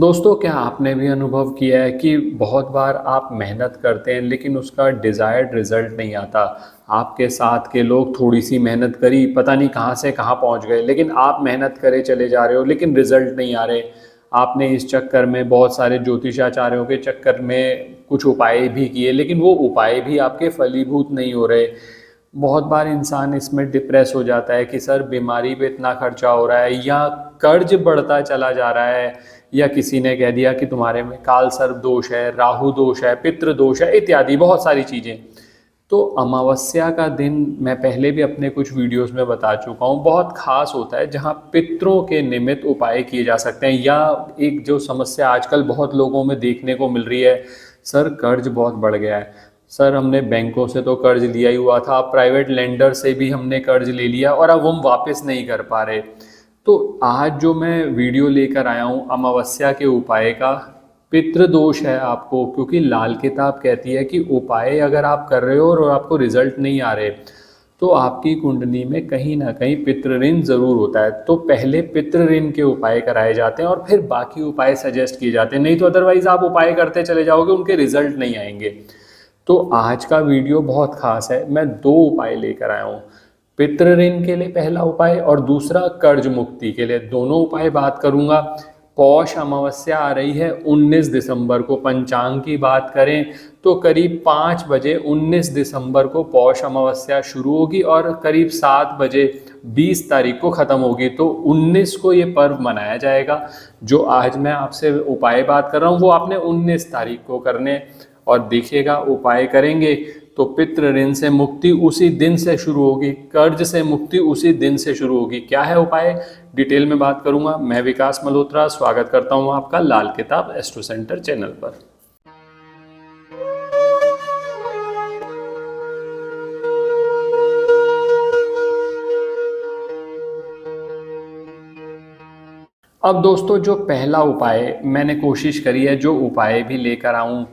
दोस्तों, क्या आपने भी अनुभव किया है कि बहुत बार आप मेहनत करते हैं लेकिन उसका डिज़ायर्ड रिज़ल्ट नहीं आता। आपके साथ के लोग थोड़ी सी मेहनत करी, पता नहीं कहाँ से कहाँ पहुँच गए, लेकिन आप मेहनत करे चले जा रहे हो लेकिन रिज़ल्ट नहीं आ रहे। आपने इस चक्कर में बहुत सारे ज्योतिषाचार्यों के चक्कर में कुछ उपाय भी किए, लेकिन वो उपाय भी आपके फलीभूत नहीं हो रहे। बहुत बार इंसान इसमें डिप्रेस हो जाता है कि सर बीमारी पे इतना खर्चा हो रहा है, या कर्ज बढ़ता चला जा रहा है, या किसी ने कह दिया कि तुम्हारे में काल सर्प दोष है, राहु दोष है, पितृ दोष है, इत्यादि बहुत सारी चीज़ें। तो अमावस्या का दिन मैं पहले भी अपने कुछ वीडियोस में बता चुका हूँ, बहुत खास होता है जहाँ पितरों के निमित्त उपाय किए जा सकते हैं। या एक जो समस्या आजकल बहुत लोगों में देखने को मिल रही है, सर कर्ज बहुत बढ़ गया है, सर हमने बैंकों से तो कर्ज लिया ही हुआ था, प्राइवेट लेंडर से भी हमने कर्ज ले लिया और अब हम वापस नहीं कर पा रहे। तो आज जो मैं वीडियो लेकर आया हूँ अमावस्या के उपाय का, पितृदोष है आपको, क्योंकि लाल किताब कहती है कि उपाय अगर आप कर रहे हो और आपको रिजल्ट नहीं आ रहे तो आपकी कुंडली में कहीं ना कहीं पितृ ऋण जरूर होता है। तो पहले पितृ ऋण के उपाय कराए जाते हैं और फिर बाकी उपाय सजेस्ट किए जाते हैं, नहीं तो अदरवाइज आप उपाय करते चले जाओगे, उनके रिजल्ट नहीं आएंगे। तो आज का वीडियो बहुत खास है, मैं दो उपाय लेकर आया हूँ। पितृ ऋण के लिए पहला उपाय और दूसरा कर्ज मुक्ति के लिए, दोनों उपाय बात करूंगा। पौष अमावस्या आ रही है 19 दिसंबर को। पंचांग की बात करें तो करीब 5 बजे 19 दिसंबर को पौष अमावस्या शुरू होगी और करीब 7 बजे 20 तारीख को ख़त्म होगी। तो 19 को ये पर्व मनाया जाएगा। जो आज मैं आपसे उपाय बात कर रहा हूँ वो आपने 19 तारीख को करने, और देखिएगा उपाय करेंगे तो पितृ ऋण से मुक्ति उसी दिन से शुरू होगी, कर्ज से मुक्ति उसी दिन से शुरू होगी। क्या है उपाय, डिटेल में बात करूंगा। मैं विकास मल्होत्रा स्वागत करता हूं आपका लाल किताब एस्ट्रो सेंटर चैनल पर। अब दोस्तों, जो पहला उपाय मैंने कोशिश करी है जो उपाय भी लेकर आऊं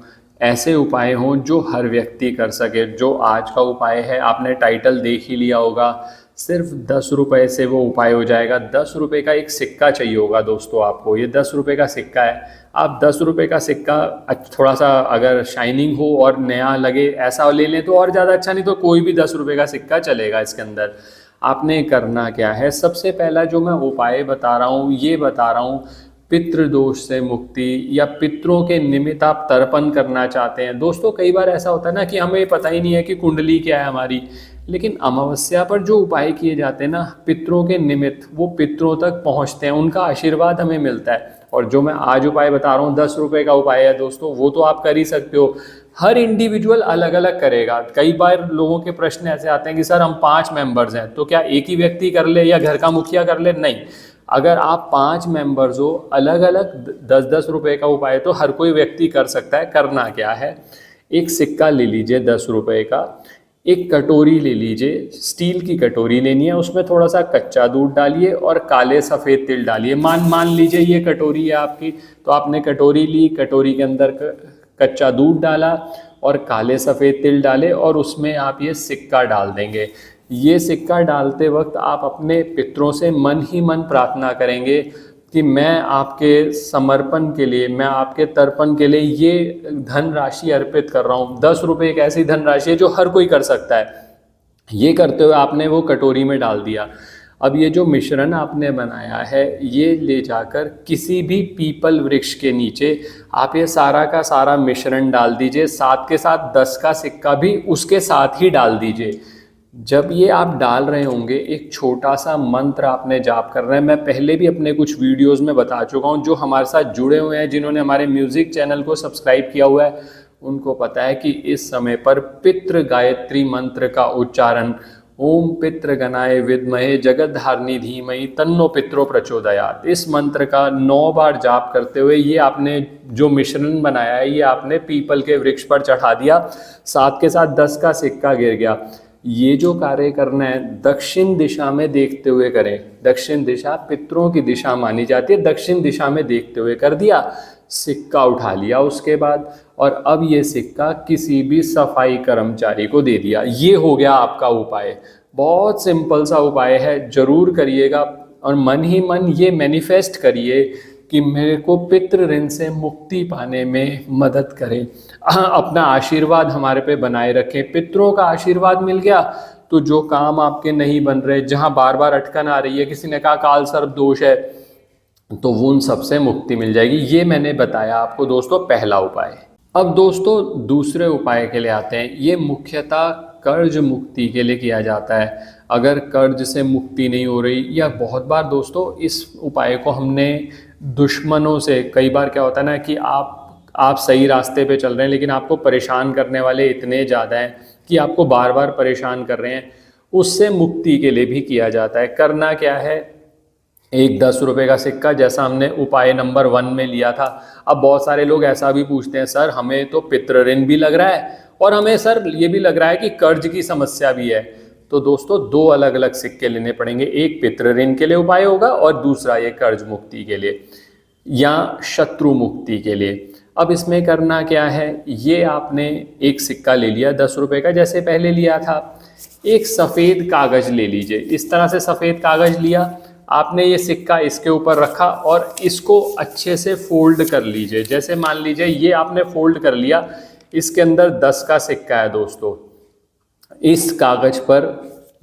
ऐसे उपाय हों जो हर व्यक्ति कर सके। जो आज का उपाय है आपने टाइटल देख ही लिया होगा, सिर्फ 10 रुपये से वो उपाय हो जाएगा। 10 रुपये का एक सिक्का चाहिए होगा दोस्तों आपको, ये 10 रुपये का सिक्का है। आप 10 रुपये का सिक्का थोड़ा सा अगर शाइनिंग हो और नया लगे ऐसा ले लें तो और ज़्यादा अच्छा, नहीं तो कोई भी 10 रुपये का सिक्का चलेगा। इसके अंदर आपने करना क्या है, सबसे पहला जो मैं उपाय बता रहा हूँ ये बता रहा हूँ, पितृदोष से मुक्ति या पितरों के निमित्त आप तर्पण करना चाहते हैं। दोस्तों कई बार ऐसा होता है ना कि हमें पता ही नहीं है कि कुंडली क्या है हमारी, लेकिन अमावस्या पर जो उपाय किए जाते हैं ना पितरों के निमित्त, वो पितरों तक पहुंचते हैं, उनका आशीर्वाद हमें मिलता है। और जो मैं आज उपाय बता रहा हूँ 10 रुपये का उपाय है दोस्तों, वो तो आप कर ही सकते हो। हर इंडिविजुअल अलग अलग करेगा। कई बार लोगों के प्रश्न ऐसे आते हैं कि सर हम 5 मेंबर्स हैं तो क्या एक ही व्यक्ति कर ले या घर का मुखिया कर ले? नहीं, अगर आप 5 मेंबर्स हो, अलग अलग 10-10 रुपये का उपाय तो हर कोई व्यक्ति कर सकता है। करना क्या है, एक सिक्का ले लीजिए 10 रुपये का, एक कटोरी ले लीजिए, स्टील की कटोरी लेनी है, उसमें थोड़ा सा कच्चा दूध डालिए और काले सफ़ेद तिल डालिए। मान लीजिए ये कटोरी है आपकी, तो आपने कटोरी ली, कटोरी के अंदर कच्चा दूध डाला और काले सफ़ेद तिल डाले और उसमें आप ये सिक्का डाल देंगे। ये सिक्का डालते वक्त आप अपने पितरों से मन ही मन प्रार्थना करेंगे कि मैं आपके समर्पण के लिए, मैं आपके तर्पण के लिए ये धन राशि अर्पित कर रहा हूँ। 10 रुपये एक ऐसी धन राशि है जो हर कोई कर सकता है। ये करते हुए आपने वो कटोरी में डाल दिया। अब ये जो मिश्रण आपने बनाया है ये ले जाकर किसी भी पीपल वृक्ष के नीचे आप ये सारा का सारा मिश्रण डाल दीजिए, साथ के साथ 10 का सिक्का भी उसके साथ ही डाल दीजिए। जब ये आप डाल रहे होंगे एक छोटा सा मंत्र आपने जाप करना है। मैं पहले भी अपने कुछ वीडियोस में बता चुका हूँ, जो हमारे साथ जुड़े हुए हैं, जिन्होंने हमारे म्यूजिक चैनल को सब्सक्राइब किया हुआ है, उनको पता है कि इस समय पर पितृ गायत्री मंत्र का उच्चारण ओम पितृ गणाय विद्महे जगत धारणी धीमहि तन्नो पितरो प्रचोदयात्, इस मंत्र का 9 बार जाप करते हुए ये आपने जो मिश्रण बनाया है ये आपने पीपल के वृक्ष पर चढ़ा दिया, साथ के साथ 10 का सिक्का गिर गया। ये जो कार्य करना है दक्षिण दिशा में देखते हुए करें। दक्षिण दिशा पितरों की दिशा मानी जाती है, दक्षिण दिशा में देखते हुए कर दिया, सिक्का उठा लिया उसके बाद, और अब ये सिक्का किसी भी सफाई कर्मचारी को दे दिया। ये हो गया आपका उपाय। बहुत सिंपल सा उपाय है, जरूर करिएगा और मन ही मन ये मैनिफेस्ट करिए कि मेरे को पितृ ऋण से मुक्ति पाने में मदद करें, अपना आशीर्वाद हमारे पे बनाए रखें। पितरों का आशीर्वाद मिल गया तो जो काम आपके नहीं बन रहे, जहाँ बार बार अटकन आ रही है, किसी ने कहा काल सर्प दोष है, तो वो उन सबसे मुक्ति मिल जाएगी। ये मैंने बताया आपको दोस्तों पहला उपाय। अब दोस्तों दूसरे उपाय के लिए आते हैं। ये मुख्यतः कर्ज मुक्ति के लिए किया जाता है। अगर कर्ज से मुक्ति नहीं हो रही, या बहुत बार दोस्तों इस उपाय को हमने दुश्मनों से, कई बार क्या होता है ना कि आप सही रास्ते पे चल रहे हैं लेकिन आपको परेशान करने वाले इतने ज़्यादा हैं कि आपको बार बार परेशान कर रहे हैं, उससे मुक्ति के लिए भी किया जाता है। करना क्या है, एक 10 रुपये का सिक्का, जैसा हमने उपाय नंबर 1 में लिया था। अब बहुत सारे लोग ऐसा भी पूछते हैं, सर हमें तो पितृ ऋण भी लग रहा है और हमें सर ये भी लग रहा है कि कर्ज की समस्या भी है। तो दोस्तों 2 अलग अलग सिक्के लेने पड़ेंगे, एक पितृ ऋण के लिए उपाय होगा और दूसरा ये कर्ज मुक्ति के लिए या शत्रु मुक्ति के लिए। अब इसमें करना क्या है, ये आपने एक सिक्का ले लिया 10 रुपये का जैसे पहले लिया था। एक सफ़ेद कागज़ ले लीजिए, इस तरह से सफ़ेद कागज़ लिया आपने, ये सिक्का इसके ऊपर रखा और इसको अच्छे से फोल्ड कर लीजिए। जैसे मान लीजिए ये आपने फोल्ड कर लिया, इसके अंदर 10 का सिक्का है दोस्तों। इस कागज़ पर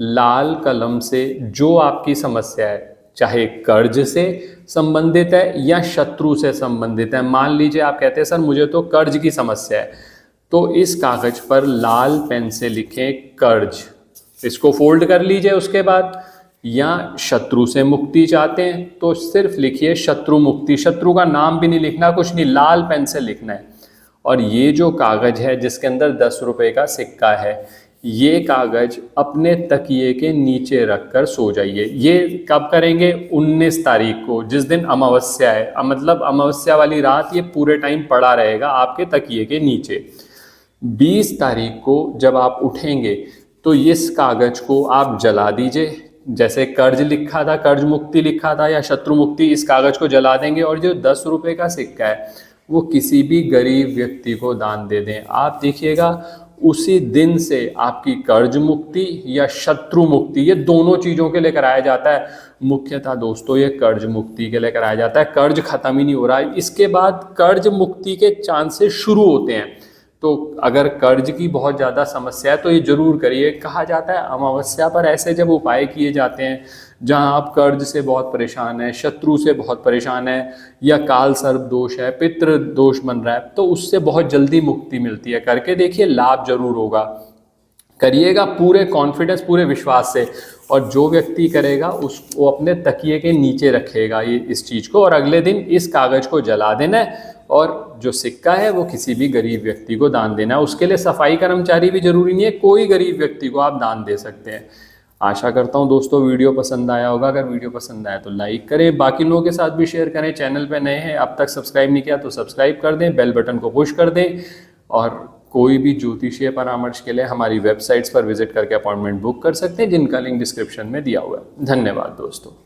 लाल कलम से जो आपकी समस्या है, चाहे कर्ज से संबंधित है या शत्रु से संबंधित है, मान लीजिए आप कहते हैं सर मुझे तो कर्ज की समस्या है, तो इस कागज़ पर लाल पेन से लिखें कर्ज, इसको फोल्ड कर लीजिए। उसके बाद या शत्रु से मुक्ति चाहते हैं तो सिर्फ लिखिए शत्रु मुक्ति, शत्रु का नाम भी नहीं लिखना, कुछ नहीं, लाल पेन से लिखना है। और ये जो कागज़ है जिसके अंदर 10 रुपये का सिक्का है, ये कागज़ अपने तकिए के नीचे रखकर सो जाइए। ये कब करेंगे, 19 तारीख को, जिस दिन अमावस्या है, मतलब अमावस्या वाली रात ये पूरे टाइम पड़ा रहेगा आपके तकिए के नीचे। 20 तारीख को जब आप उठेंगे तो इस कागज़ को आप जला दीजिए। जैसे कर्ज लिखा था, कर्ज मुक्ति लिखा था या शत्रु मुक्ति, इस कागज़ को जला देंगे और जो 10 रुपये का सिक्का है वो किसी भी गरीब व्यक्ति को दान दे दें। आप देखिएगा उसी दिन से आपकी कर्ज मुक्ति या शत्रु मुक्ति, ये दोनों चीज़ों के लिए कराया जाता है। मुख्यतः दोस्तों ये कर्ज मुक्ति के लिए कराया जाता है। कर्ज खत्म ही नहीं हो रहा है, इसके बाद कर्ज मुक्ति के चांसेस शुरू होते हैं। तो अगर कर्ज की बहुत ज़्यादा समस्या है तो ये जरूर करिए। कहा जाता है अमावस्या पर ऐसे जब उपाय किए जाते हैं जहां आप कर्ज से बहुत परेशान हैं, शत्रु से बहुत परेशान है, या काल सर्प दोष है, पितृ दोष बन रहा है, तो उससे बहुत जल्दी मुक्ति मिलती है। करके देखिए, लाभ जरूर होगा। करिएगा पूरे कॉन्फिडेंस, पूरे विश्वास से, और जो व्यक्ति करेगा उसको अपने तकिए के नीचे रखेगा ये इस चीज़ को, और अगले दिन इस कागज़ को जला देना है और जो सिक्का है वो किसी भी गरीब व्यक्ति को दान देना है। उसके लिए सफाई कर्मचारी भी जरूरी नहीं है, कोई गरीब व्यक्ति को आप दान दे सकते हैं। आशा करता हूं दोस्तों वीडियो पसंद आया होगा। अगर वीडियो पसंद आया तो लाइक करें, बाकी लोगों के साथ भी शेयर करें। चैनल पे नए हैं, अब तक सब्सक्राइब नहीं किया तो सब्सक्राइब कर दें, बेल बटन को पुश कर दें। और कोई भी ज्योतिषीय परामर्श के लिए हमारी वेबसाइट्स पर विजिट करके अपॉइंटमेंट बुक कर सकते हैं, जिनका लिंक डिस्क्रिप्शन में दिया हुआ है। धन्यवाद दोस्तों।